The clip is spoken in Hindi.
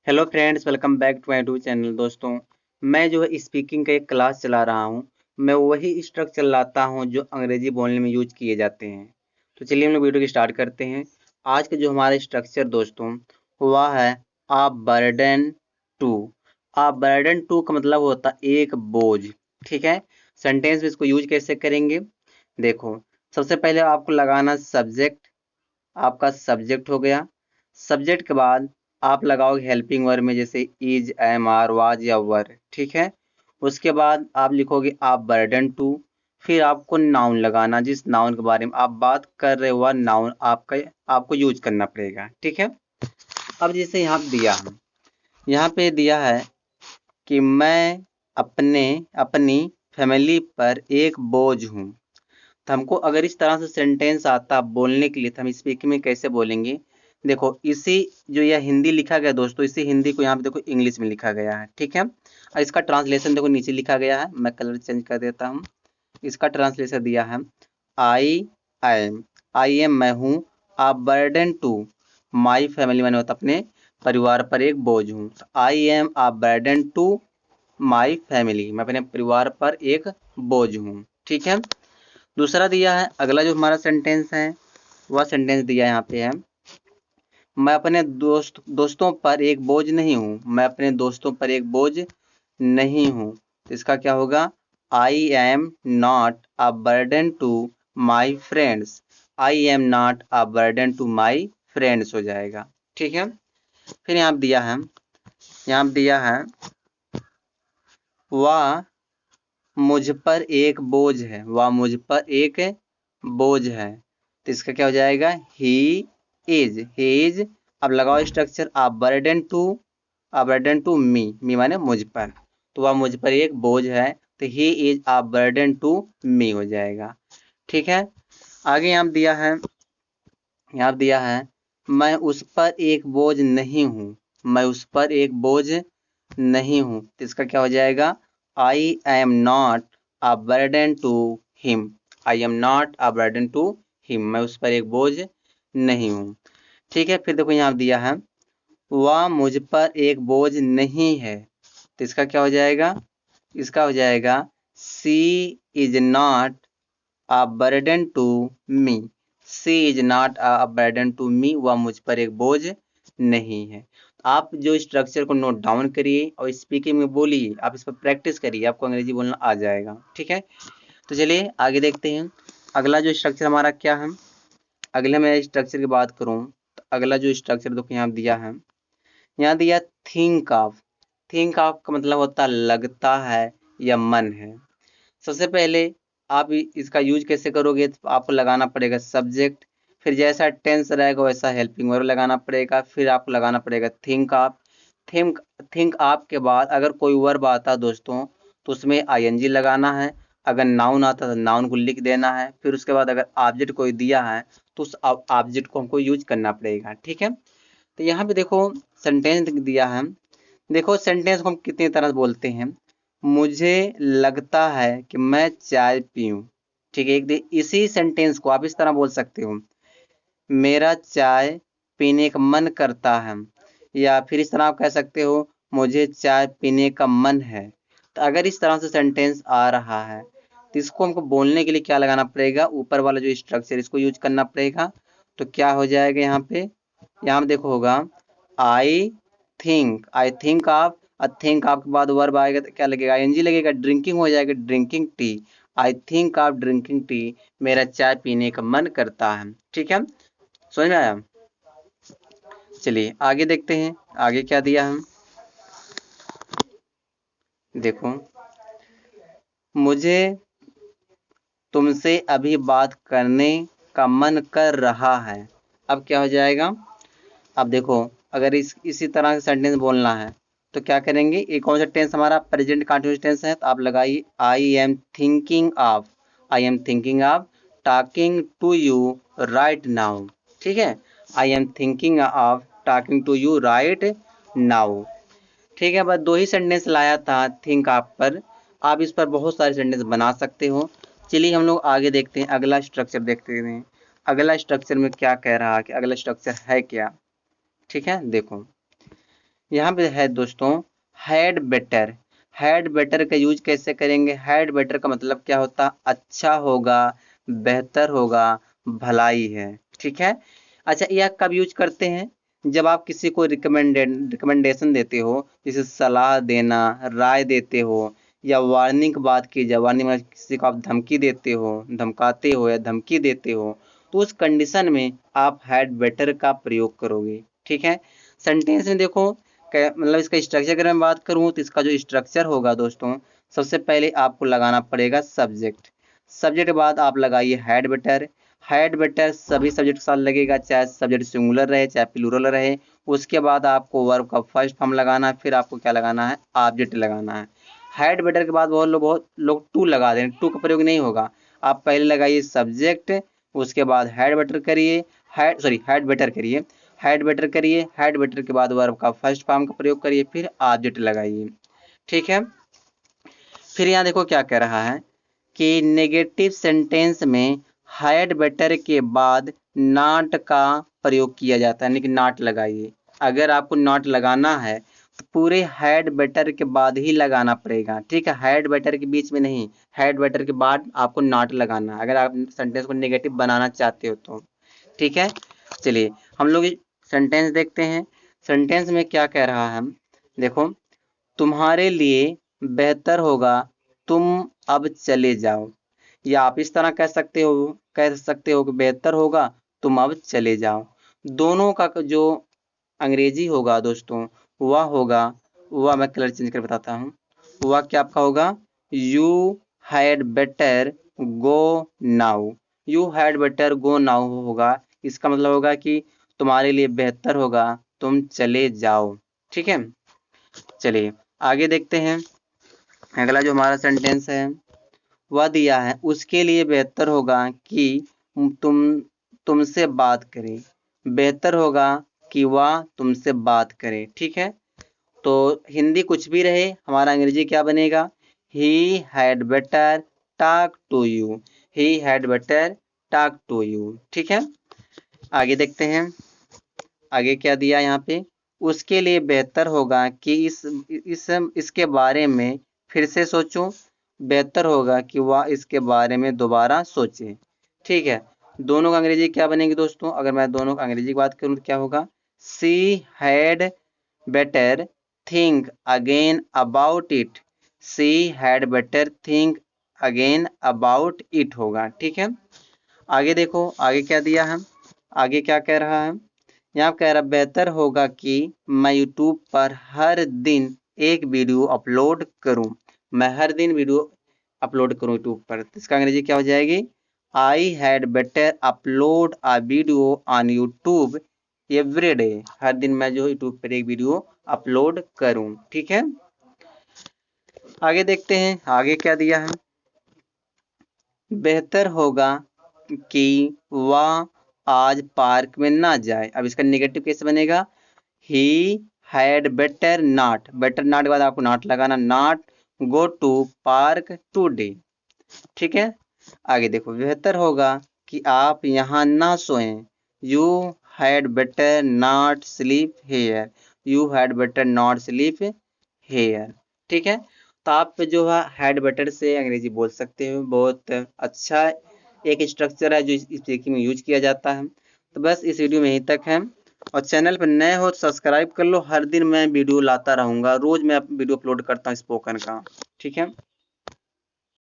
Hello friends, welcome back to my YouTube channel. दोस्तों, मैं जो है स्पीकिंग का एक क्लास चला रहा हूँ। मैं वही स्ट्रक्चर लाता हूँ जो अंग्रेजी बोलने में यूज किए जाते हैं। तो चलिए हम लोग वीडियो की स्टार्ट करते हैं। आज का जो हमारा स्ट्रक्चर दोस्तों वह है a burden to. A burden to का मतलब होता है एक बोझ। ठीक है, सेंटेंस में इसको यूज कैसे करेंगे देखो। सबसे पहले आपको लगाना सब्जेक्ट। आपका सब्जेक्ट हो गया। सब्जेक्ट के बाद आप लगाओगे हेल्पिंग वर्ब में, जैसे इज, एम, आर, वाज या वर। ठीक है, उसके बाद आप लिखोगे आप बर्डन टू। फिर आपको नाउन लगाना, जिस नाउन के बारे में आप बात कर रहे हो वह नाउन आपको यूज करना पड़ेगा। ठीक है, अब जैसे यहाँ पे दिया है, यहाँ पे दिया है कि मैं अपनी फैमिली पर एक बोझ हूँ। तो हमको अगर इस तरह से सेंटेंस आता बोलने के लिए तो हम स्पीकिंग में कैसे बोलेंगे। देखो, इसी जो यह हिंदी लिखा गया दोस्तों, इसी हिंदी को यहाँ पे देखो इंग्लिश में लिखा गया है। ठीक है, और इसका ट्रांसलेशन देखो नीचे लिखा गया है। मैं कलर चेंज कर देता हूँ। इसका ट्रांसलेशन दिया है आई एम। आई एम मैं हूँ। A burden to my family, मैंने होता अपने परिवार पर एक बोझ हूँ। I am a burden to my family, मैं अपने परिवार पर एक बोझ हूँ। ठीक है, दूसरा दिया है, अगला जो हमारा सेंटेंस है वह सेंटेंस दिया यहाँ पे है, मैं अपने दोस्तों पर एक बोझ नहीं हूँ। मैं अपने दोस्तों पर एक बोझ नहीं हूँ। तो इसका क्या होगा, I am not a burden to my friends. I am not a burden to my friends हो जाएगा। ठीक है, फिर यहाँ दिया है वह मुझ पर एक बोझ है। वह मुझ पर एक बोझ है। तो इसका क्या हो जाएगा, ही इज। अब लगाओ structure a burden to me माने मुझ पर। तो वह मुझ पर एक बोझ है, तो he is a burden to me हो जाएगा। ठीक है, आगे यहाँ दिया है मैं उस पर एक बोझ नहीं हूँ। मैं उस पर एक बोझ नहीं हूँ। तो इसका क्या हो जाएगा, I am not a burden to him. I am not a burden to him, मैं उस पर एक बोझ नहीं हूँ। ठीक है, फिर देखो यहाँ दिया है वह मुझ पर एक बोझ नहीं है। तो इसका क्या हो जाएगा, इसका हो जाएगा she is not a burden to me. She is not a burden to me, वह मुझ पर एक बोझ नहीं है। आप जो स्ट्रक्चर को नोट डाउन करिए और स्पीकिंग में बोलिए, आप इस पर प्रैक्टिस करिए, आपको अंग्रेजी बोलना आ जाएगा। ठीक है, तो चलिए आगे देखते हैं। अगला जो स्ट्रक्चर हमारा क्या है, अगले मैं स्ट्रक्चर की बात करूं तो अगला जो स्ट्रक्चर देखो यहाँ दिया है, यहाँ दिया थिंक ऑफ। थिंक ऑफ का मतलब होता है लगता है या मन है। सबसे पहले आप इसका यूज कैसे करोगे, तो आपको लगाना पड़ेगा सब्जेक्ट। फिर जैसा टेंस रहेगा वैसा हेल्पिंग वर्ब लगाना पड़ेगा। फिर आपको लगाना पड़ेगा थिंक आप। थिंक थिंक आप के बाद अगर कोई वर्ब आता है दोस्तों तो उसमें आईएनजी लगाना है। अगर नाउन आता है तो नाउन को लिख देना है। फिर उसके बाद अगर ऑब्जेक्ट कोई दिया है तो उस ऑब्जेक्ट को हमको यूज करना पड़ेगा। ठीक है, तो यहाँ पे देखो सेंटेंस दिया है। देखो सेंटेंस को हम कितनी तरह से बोलते हैं। मुझे लगता है कि मैं चाय पीऊं। ठीक है, इसी सेंटेंस को आप इस तरह बोल सकते हो, मेरा चाय पीने का मन करता है। या फिर इस तरह आप कह सकते हो, मुझे चाय पीने का मन है। तो अगर इस तरह से सेंटेंस आ रहा है तो इसको हमको बोलने के लिए क्या लगाना पड़ेगा, ऊपर वाला जो स्ट्रक्चर इसको यूज करना पड़ेगा। तो क्या हो जाएगा यहाँ पे, यहाँ पे देखो होगा आई थिंक आप। थिंक आपके बाद वर्ब आएगा तो क्या लगेगा, आईएनजी लगेगा, ड्रिंकिंग हो जाएगा, ड्रिंकिंग टी। आई थिंक आप ड्रिंकिंग टी, मेरा चाय पीने का मन करता है। ठीक है, समझ में आया। चलिए आगे देखते हैं, आगे क्या दिया हम देखो, मुझे तुमसे अभी बात करने का मन कर रहा है। अब क्या हो जाएगा, अब देखो अगर इसी तरह से सेंटेंस बोलना है तो क्या करेंगे, ये कौन सा टेंस हमारा प्रेजेंट कंटिन्यूअस टेंस है, तो आप लगाइए I am thinking of talking to you right now. ठीक है, I am thinking of talking to you right now. ठीक है, बस दो ही सेंटेंस लाया था थिंक आप पर। आप इस पर बहुत सारे सेंटेंस बना सकते हो। चलिए हम लोग आगे देखते हैं, अगला स्ट्रक्चर देखते हैं। अगला स्ट्रक्चर में क्या कह रहा है कि अगला स्ट्रक्चर है क्या। ठीक है, देखो यहाँ पे है दोस्तों हैड बेटर। हैड बेटर का यूज कैसे करेंगे? हैड बेटर का मतलब क्या होता? अच्छा होगा, बेहतर होगा, भलाई है। ठीक है। अच्छा, यह कब यूज करते हैं? जब आप किसी को रिकमेंडेशन देते हो, जैसे सलाह देना, राय देते हो, या वार्निंग की बात की जाए, वार्निंग में किसी को आप धमकी देते हो, धमकाते हो या धमकी देते हो, तो उस कंडीशन में आप हैड बेटर का प्रयोग करोगे। ठीक है। सेंटेंस में देखो, मतलब इसका स्ट्रक्चर अगर मैं बात करूं तो इसका जो स्ट्रक्चर होगा दोस्तों, सबसे पहले आपको लगाना पड़ेगा सब्जेक्ट। सब्जेक्ट के बाद आप लगाइए हैड बेटर। हैड बेटर सभी सब्जेक्ट के साथ लगेगा, चाहे सब्जेक्ट सिंगुलर रहे चाहे प्लूरल रहे। उसके बाद आपको वर्ब का फर्स्ट फॉर्म लगाना है, फिर आपको क्या लगाना है? ऑब्जेक्ट लगाना है। हैड बेटर के बाद बहुत लोग टू लगा दें, टू का प्रयोग नहीं होगा। आप पहले लगाइए सब्जेक्ट, उसके बाद हैड बेटर करिए, हैड बेटर करिए, हैड बेटर करिए, हैड बेटर के बाद वर्ब का फर्स्ट फॉर्म का प्रयोग करिए, फिर ऑब्जेक्ट लगाइए। ठीक है। फिर यहाँ देखो क्या कह रहा है कि नेगेटिव सेंटेंस में हैड बेटर के बाद नॉट का प्रयोग किया जाता है, यानी कि नॉट लगाइए। अगर आपको नॉट लगाना है तो पूरे हैड बेटर के बाद ही लगाना पड़ेगा। ठीक है। हैड बेटर के बीच में नहीं, हैड बेटर के बाद आपको नॉट लगाना है अगर आप सेंटेंस को नेगेटिव बनाना चाहते हो तो। ठीक है। चलिए हम लोग सेंटेंस देखते हैं। सेंटेंस में क्या कह रहा है? देखो, तुम्हारे लिए बेहतर होगा तुम अब चले जाओ, या आप इस तरह कह सकते हो कि बेहतर होगा तुम अब चले जाओ। दोनों का जो अंग्रेजी होगा दोस्तों, वह मैं कलर चेंज कर बताता हूँ। वह क्या आपका होगा? You had better go now. You had better go now होगा। इसका मतलब होगा कि तुम्हारे लिए बेहतर होगा तुम चले जाओ। ठीक है। चलिए आगे देखते हैं। अगला जो हमारा सेंटेंस है वह दिया है, उसके लिए बेहतर होगा कि तुम तुमसे बात करे। बेहतर होगा कि वह तुमसे बात करे। ठीक है। तो हिंदी कुछ भी रहे, हमारा अंग्रेजी क्या बनेगा? He had better talk to you. He had better talk to you. ठीक है। आगे देखते हैं। आगे क्या दिया यहाँ पे? उसके लिए बेहतर होगा कि इसके बारे में फिर से सोचो। बेहतर होगा कि वह इसके बारे में दोबारा सोचे। ठीक है। दोनों का अंग्रेजी क्या बनेगी दोस्तों? अगर मैं दोनों का अंग्रेजी की बात करूँ तो क्या होगा? She had better think again about it. She had better think again about it होगा। ठीक है। आगे देखो, आगे क्या दिया है? आगे क्या कह रहा है? यहाँ कह रहा बेहतर होगा कि मैं यूट्यूब पर हर दिन एक वीडियो अपलोड करूं। मैं हर दिन वीडियो अपलोड करूं यूट्यूब पर। इसका अंग्रेजी क्या हो जाएगी? I had better upload a video on YouTube every day. हर दिन मैं जो यूट्यूब पर एक वीडियो अपलोड करूं। ठीक है। आगे देखते हैं, आगे क्या दिया है? बेहतर होगा कि वह आज पार्क में ना जाए। अब इसका नेगेटिव कैसे बनेगा? He had better not. Better not के बाद आपको नॉट लगाना, not go to park today. ठीक है। आगे देखो, बेहतर होगा कि आप यहाँ ना सोएं। You had better not sleep here. You had better not sleep here. ठीक है। तो आप जो है हैड बेटर से अंग्रेजी बोल सकते हो। बहुत अच्छा एक स्ट्रक्चर है जो इस स्पीकिंग में यूज किया जाता है। तो बस इस वीडियो में यहीं तक है। और चैनल पर नए हो तो सब्सक्राइब कर लो। हर दिन मैं वीडियो लाता रहूँगा, रोज मैं वीडियो अपलोड करता हूँ स्पोकन का। ठीक है।